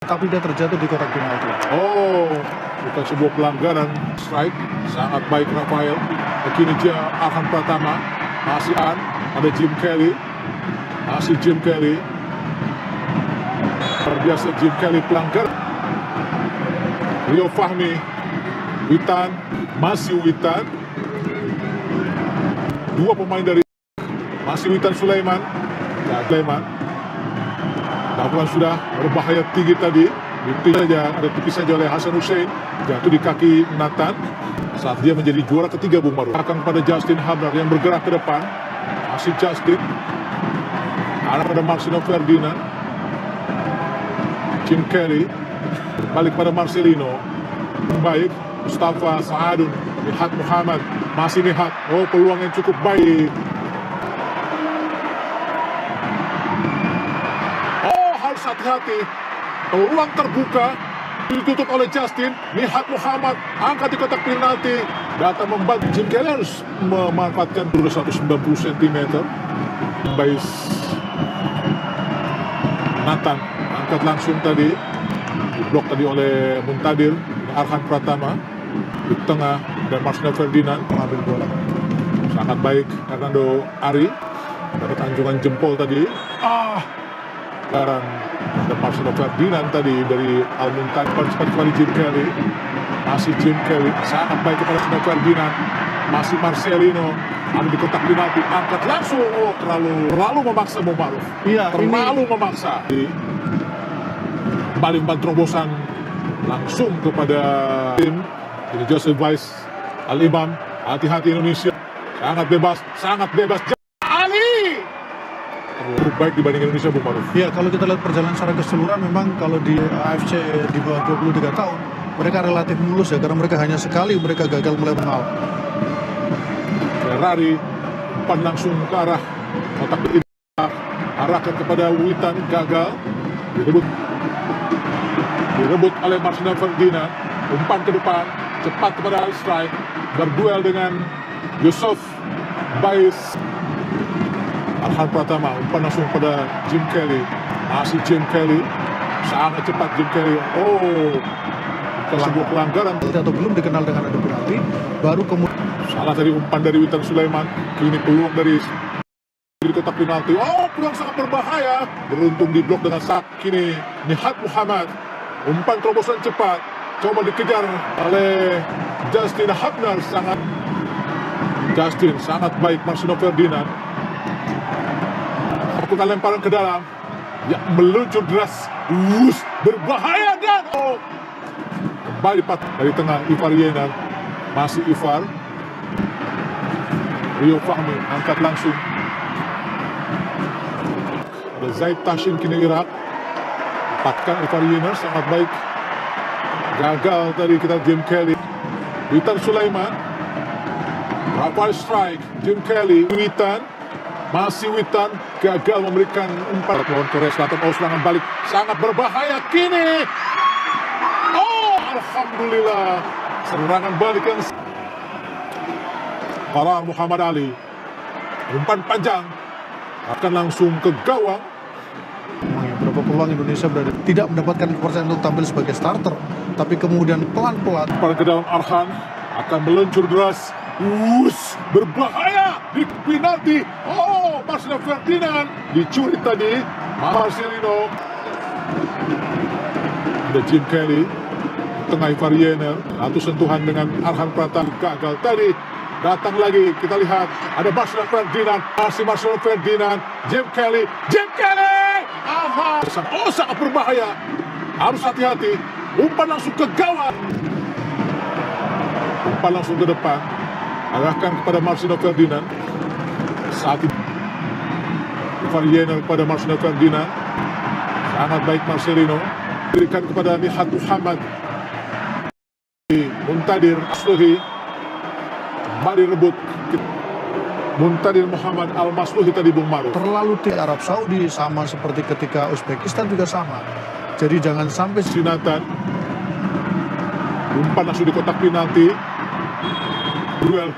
tapi dia terjatuh di kotak penalti. Oh, bukan sebuah pelanggaran. Strike, sangat baik Rafael. Kini dia Arhan Pratama. Masih ada Jim Kelly. Masih Jim Kelly. Terbiasa Jim Kelly pelanggar. Rio Fahmi. Witan. Masih Witan. Dua pemain dari masih Witan Sulaiman. Ya, Sulaiman. Lakukan sudah berbahaya tinggi tadi. Ada tipis saja oleh Hasan Hussein. Jatuh di kaki Nathan. Saat dia menjadi juara ketiga Bung Maru. Akan kepada Justin Hablar yang bergerak ke depan. Masih Justin. Arah pada Marcelino Ferdinand. Jim Kelly. Balik pada Marcelino. Baik. Mustafa Saadun. Nihat Muhammad. Masih Nihat. Oh, peluang yang cukup baik. Oh, harus hati-hati. Peluang terbuka. Ditutup oleh Justin. Nihat Muhammad angkat di kotak penalti. Datang membantu. Jim Kelly harus memanfaatkan 190 cm. Baik. Nathan angkat langsung tadi. Diblok tadi oleh Muntadir. Arhan Pratama di tengah dan Marcelino Ferdinand mengambil bola. Sangat baik Hernando Ari. Dapat anjungan jempol tadi. Sekarang ada Marcelino Ferdinand tadi dari Al-Muntadir. Cepat kembali Jim Kelly. Masih Jim Kelly. Sangat baik kepada Marcelino Ferdinand. Masih Marcelino. Ada di kotak penalti. Angkat langsung. Oh, terlalu memaksa Mumaruf. Iya, terlalu memaksa. Kembali umpan terobosan langsung kepada tim. Jadi Joseph Weiss Al-Imam. Hati-hati Indonesia. Sangat bebas. Ali! Lebih baik dibanding Indonesia, Bung Maruf. Ya, kalau kita lihat perjalanan secara keseluruhan, memang kalau di AFC di bawah 23 tahun, mereka relatif mulus ya, karena mereka hanya sekali mereka gagal mulai penal. Ferrari, umpan langsung ke arah kotak penalti. Arahkan kepada Witan, gagal. Direbut oleh Marcelino Ferdinand. Umpan ke depan, cepat kepada strike. Berduel dengan Yusuf Bais. Arhan Pratama, umpan langsung pada Jim Kelly. Masih Jim Kelly. Sangat cepat Jim Kelly. Oh, sebuah pelanggaran. Atau belum dikenal dengan ada penalti. Baru kemudian salah tadi umpan dari Witan Sulaiman. Kini peluang dari kotak penalti. Oh, peluang sangat berbahaya. Beruntung diblok dengan sak. Kini Nihat Muhammad. Umpan terobosan cepat. Coba dikejar oleh Justin Hablar. Sangat baik Marcelino Ferdinand. Lakukan lemparan ke dalam. Ya, meluncur deras. Berbahaya dan kembali dari tengah Ivar Yenar. Masih Ivar. Rio Fahmi angkat langsung. Ada Zaid Tashin kini Irak. Dapatkan Ivar Yenar, sangat baik. Gagal tadi kita Jim Kelly. Witan Sulaiman. Rafael strike. Jim Kelly. Witan. Masih Witan. Gagal memberikan umpan. Lawan Korea Selatan. Oh, serangan balik. Sangat berbahaya kini. Oh, alhamdulillah. Serangan balik yang para Muhammad Ali. Umpan panjang. Akan langsung ke gawang. Berapa peluang Indonesia berada tidak mendapatkan kepercayaan untuk tampil sebagai starter, tapi kemudian pelan-pelan pada ke dalam Arhan akan meluncur deras. Berbahaya di penalti. Oh, Marcelino Ferdinand dicuri tadi. Marcelino. Ada Jim Kelly. Tengah Ivar Yenar. Satu sentuhan dengan Arhan Pratama. Gagal tadi. Datang lagi. Kita lihat. Ada Marcelino Ferdinand. Masih Marcelino Ferdinand. Jim Kelly. Oh, sangat berbahaya. Harus hati-hati. Umpan langsung ke gawang. Umpan langsung ke depan. Arahkan kepada Marcelino Ferdinand. Saat itu Ivar Yenar kepada Marcelino Ferdinand. Sangat baik Marcelino. Berikan kepada Nihat Muhammad. Muntadir Masluhi. Kembali rebut. Muntadir Muhammad Al-Masluhi tadi Bung Maru. Terlalu di Arab Saudi sama seperti ketika Uzbekistan juga sama. Jadi jangan sampai Sinatan. Umpan langsung di kotak penalti. Duel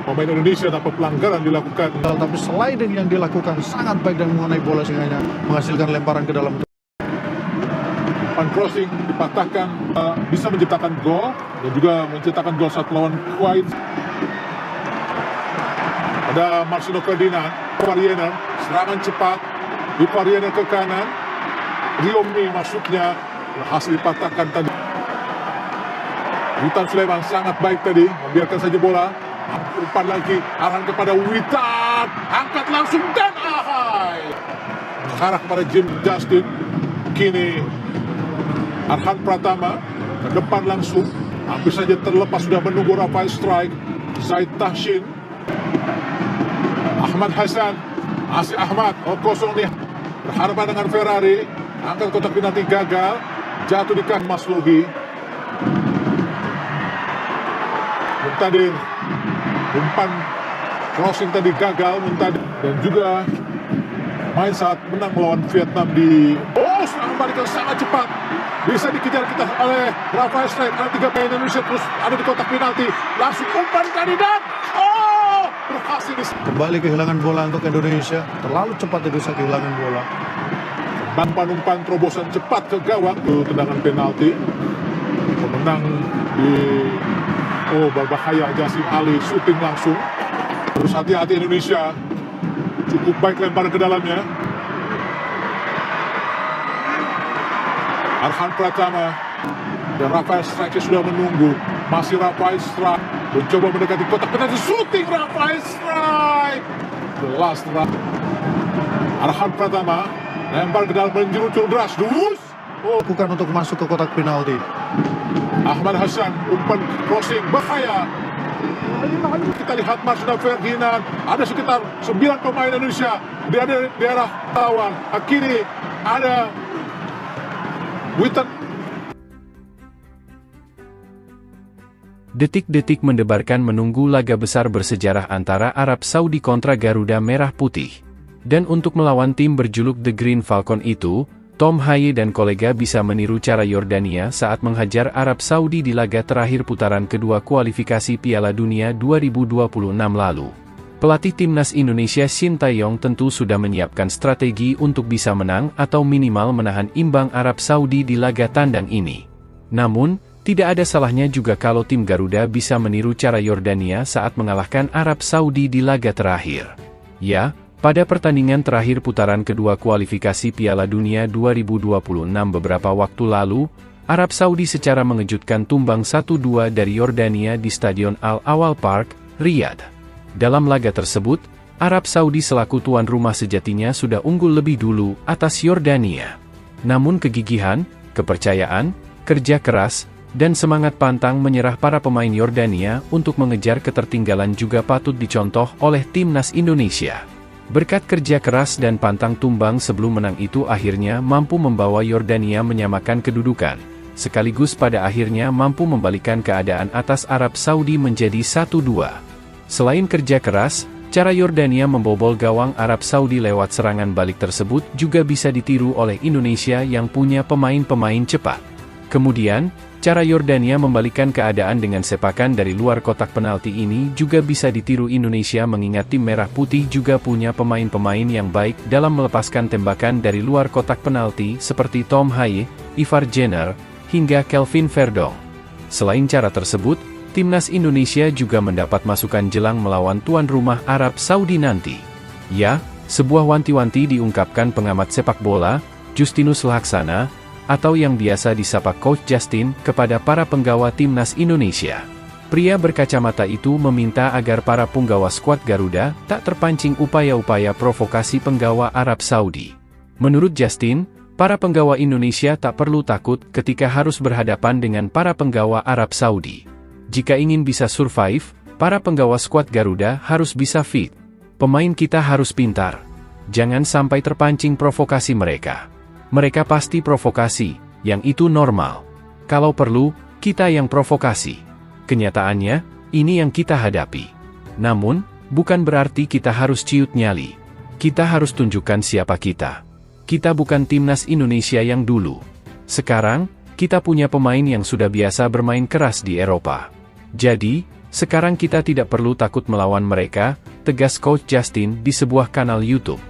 pemain Indonesia dapat pelanggaran dilakukan. Tapi sliding yang dilakukan sangat baik dan mengenai bola sehingga menghasilkan lemparan ke dalam. Umpan umpan crossing dipatahkan, bisa menciptakan gol dan juga menciptakan gol saat melawan Kuwait. Ada Marcelo Ferdinand, Variener, serangan cepat, di Variener ke kanan, Riomi masuknya berhasil dipatahkan tadi. Witan Sulaiman sangat baik tadi, membiarkan saja bola. Umpan lagi, arahan kepada Witan, angkat langsung dan ahai. Mengarah kepada Jim Justin. Kini Arhan Pratama ke depan langsung, hampir saja terlepas, sudah menunggu Rafael strike. Zaid Tahsin, Ahmad Hasan, Asy Ahmad, kosong nih. Berhadapan dengan Ferrari, angkat kotak penalti gagal, jatuh di kaki Masluhi. Muntadir, umpan crossing tadi gagal Muntadir, dan juga main saat menang melawan Vietnam di serangan balik yang sangat cepat, bisa dikejar kita oleh Rafael Strike. Ada 3 pemain Indonesia, terus ada di kotak penalti, langsung umpan tadi dan berhasil. Kembali kehilangan bola untuk Indonesia, terlalu cepat Indonesia kehilangan bola. Umpan terobosan cepat ke gawang, tendangan penalti. Pemenang di berbahaya, Jassim Ali shooting langsung. Terus hati-hati Indonesia, cukup baik lempar ke dalamnya. Arhan Pratama dan Rafael Strike sudah menunggu. Masih Rafael Strike mencoba mendekati kotak penalti, shooting Rafael Strike. Jelas Arhan Pratama lempar ke dalam, menjerucur deras, Bukan untuk masuk ke kotak penalti. Ahmad Hasan, umpan crossing bahaya. Kita lihat Marcelo Ferdinand, ada sekitar 9 pemain Indonesia di daerah lawan. Kini ada Witan. Detik-detik mendebarkan menunggu laga besar bersejarah antara Arab Saudi kontra Garuda Merah Putih. Dan untuk melawan tim berjuluk The Green Falcon itu, Tom Haye dan kolega bisa meniru cara Yordania saat menghajar Arab Saudi di laga terakhir putaran kedua kualifikasi Piala Dunia 2026 lalu. Pelatih timnas Indonesia Shin Tae-yong tentu sudah menyiapkan strategi untuk bisa menang atau minimal menahan imbang Arab Saudi di laga tandang ini. Namun, tidak ada salahnya juga kalau tim Garuda bisa meniru cara Yordania saat mengalahkan Arab Saudi di laga terakhir. Ya, pada pertandingan terakhir putaran kedua kualifikasi Piala Dunia 2026 beberapa waktu lalu, Arab Saudi secara mengejutkan tumbang 1-2 dari Yordania di Stadion Al-Awal Park, Riyadh. Dalam laga tersebut, Arab Saudi selaku tuan rumah sejatinya sudah unggul lebih dulu atas Yordania. Namun kegigihan, kepercayaan, kerja keras, dan semangat pantang menyerah para pemain Yordania untuk mengejar ketertinggalan juga patut dicontoh oleh timnas Indonesia. Berkat kerja keras dan pantang tumbang sebelum menang itu akhirnya mampu membawa Yordania menyamakan kedudukan, sekaligus pada akhirnya mampu membalikan keadaan atas Arab Saudi menjadi 1-2. Selain kerja keras, cara Yordania membobol gawang Arab Saudi lewat serangan balik tersebut juga bisa ditiru oleh Indonesia yang punya pemain-pemain cepat. Kemudian, cara Yordania membalikan keadaan dengan sepakan dari luar kotak penalti ini juga bisa ditiru Indonesia mengingat tim Merah Putih juga punya pemain-pemain yang baik dalam melepaskan tembakan dari luar kotak penalti seperti Tom Haye, Ivar Jenner, hingga Kelvin Verdong. Selain cara tersebut, timnas Indonesia juga mendapat masukan jelang melawan tuan rumah Arab Saudi nanti. Ya, sebuah wanti-wanti diungkapkan pengamat sepak bola, Justinus Laksana, atau yang biasa disapa Coach Justin, kepada para penggawa timnas Indonesia. Pria berkacamata itu meminta agar para punggawa skuad Garuda tak terpancing upaya-upaya provokasi penggawa Arab Saudi. Menurut Justin, para penggawa Indonesia tak perlu takut ketika harus berhadapan dengan para penggawa Arab Saudi. Jika ingin bisa survive, para penggawa skuad Garuda harus bisa fit. Pemain kita harus pintar. Jangan sampai terpancing provokasi mereka. Mereka pasti provokasi, yang itu normal. Kalau perlu, kita yang provokasi. Kenyataannya, ini yang kita hadapi. Namun, bukan berarti kita harus ciut nyali. Kita harus tunjukkan siapa kita. Kita bukan timnas Indonesia yang dulu. Sekarang, kita punya pemain yang sudah biasa bermain keras di Eropa. Jadi, sekarang kita tidak perlu takut melawan mereka, tegas Coach Justin di sebuah kanal YouTube.